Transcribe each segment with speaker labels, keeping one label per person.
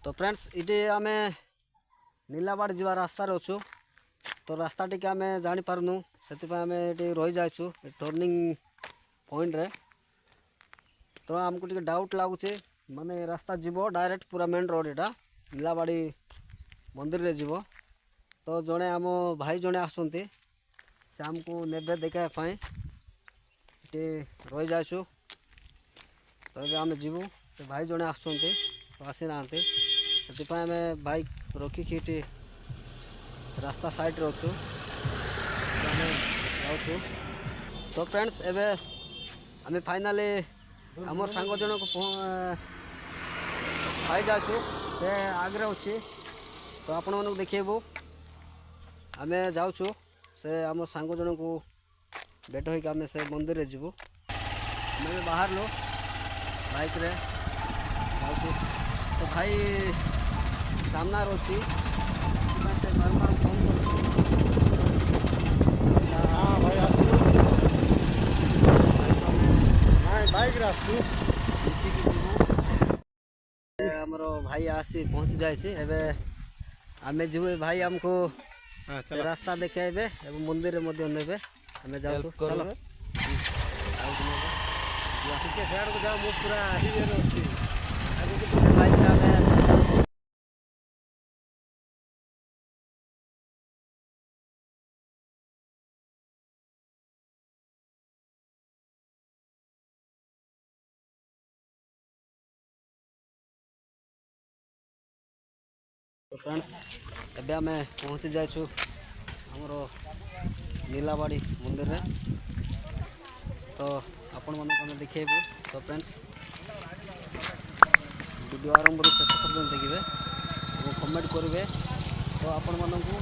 Speaker 1: तो फ्रेंड्स ये आम नीलाबाड़ जा रास्तार अच्छु तो रास्ता टी आम जापारूँ से आम ये रही जाइछु टर्निंग पॉइंट रे। तो आमको टे डाउट लगुच माने रास्ता जीव डायरेक्ट पूरा मेन रोड यहाँ नीलाबाड़ी मंदिर रे जीव। तो जड़े आम भाई जड़े आसुँच से आमको नेबे देखापी ये रही जाइछु। तो ये आम जीवु से भाई जड़े आसुँच तो आसी ना से आम बाइक रखिकी रास्ता साइड रे अच्छु जाऊँ। तो फ्रेंड्स एबे आम फाइनाली आम सांग जन को पाई जाचु से आगे अच्छी। तो आपण मानक देखिएबू आम जाऊँ से आम सांग जन को भेट होक आम से मंदिर रे जीवु। आम बाहर लो बाइक रे जाऊँ से भाई सामना अच्छी से बारंबार फोन कर भाई आसी पहुँची जाए आम जीव भाई आमको से रास्ता देखे मंदिर में ने आम जाऊँ चलो बाइक तो फ्रेंड्स एबे आम पहुँची जाइछु हमरो नीलाबाड़ी मंदिर रे। तो आपण मन को देखेबू। तो फ्रेंड्स वीडियो आरंभ शेष पर्यटन देखिए और कमेंट करेंगे। तो आपण मन को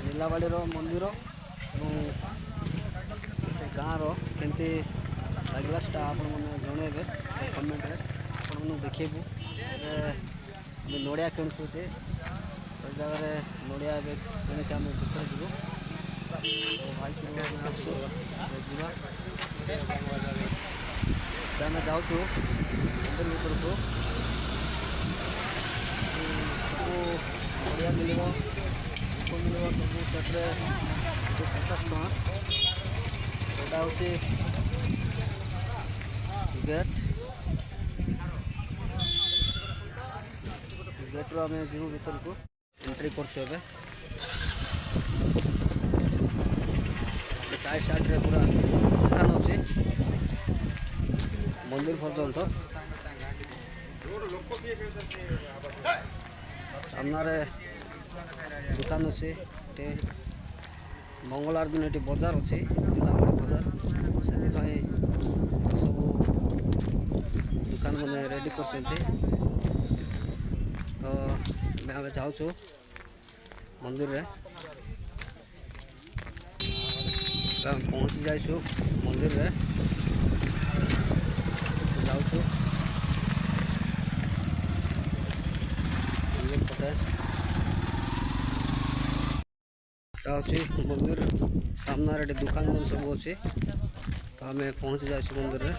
Speaker 1: नीलाबाड़ी मंदिर और गाँव केमती लगला से आपण मैंने जनइबे कमेंट रे आपण मन देखेबू। नड़िया किणुचे जगह नड़िया किणिक आम भर जीव भाई आम जाऊँ मंदिर भर को नड़िया मिल मिल सब 50 टका यहाँ हूँ गेट गेट्रु आम जीव भर को एंट्री कर साइड साइड रे पूरा दुकान अच्छे मंदिर पर्यंत सामना रे दुकान अच्छे मंगलवार दिन ये बजार अच्छे नीलाबाड़ी बजार से सब दुकान मैंने रेडी कर। तो आम जाऊँ मंदिर रे पहुँची जाइछु मंदिर रे जाऊँ मंदिर सामना रे दुकान मन सब अच्छे। तो आम पहुँची जाइछु मंदिर रे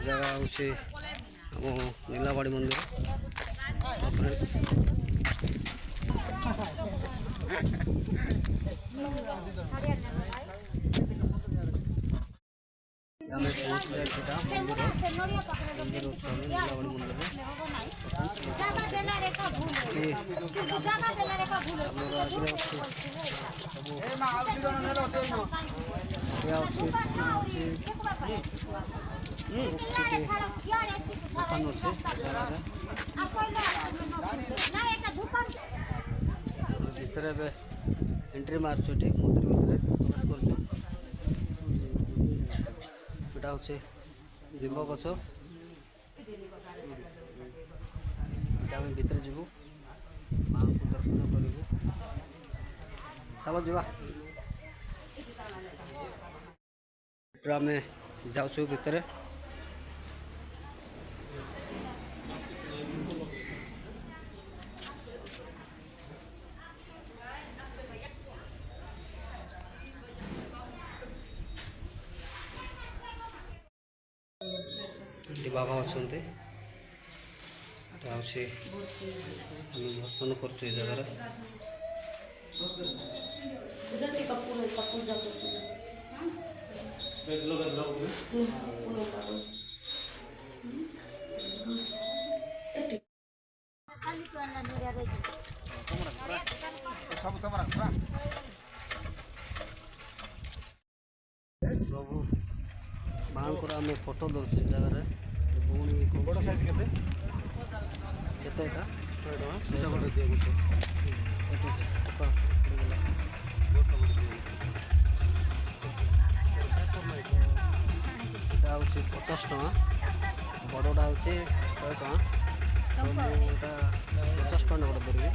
Speaker 1: जगह हूँ आम नीलाबाड़ी मंदिर। आम पहुँची जाए मंदिर मंदिर नीलाबाड़ी मंदिर भितर एंट्री मार्चु मंदिर भितर प्रवेश करूँ। यहाँ हूँ जीव गछ आम भर जीवु माँ को दर्शन करूँ चलो जीवा आम जाऊँ भितर। बाबा अच्छा ଅଛି ଆମେ ଦର୍ଶନ କରୁଛୁ ଏ ଜାଗାରେ। ପ୍ରଭୁ ମାଆଙ୍କର ଆମେ ଫଟୋ ଧରୁଛୁ ଏ ଜାଗାରେ। ଭଉଣୀ ବଡ଼ ସାଇଜ୍ କେତେ ଏଟା 100 ଟଙ୍କା। ଏଇଟା ହେଉଛି 50 ଟଙ୍କା, ବଡ଼ଟା ହେଉଛି 100 ଟଙ୍କା। ମୁଁ ଏଇଟା 50 ଟଙ୍କା ଗୋଟେ ଧରିବି।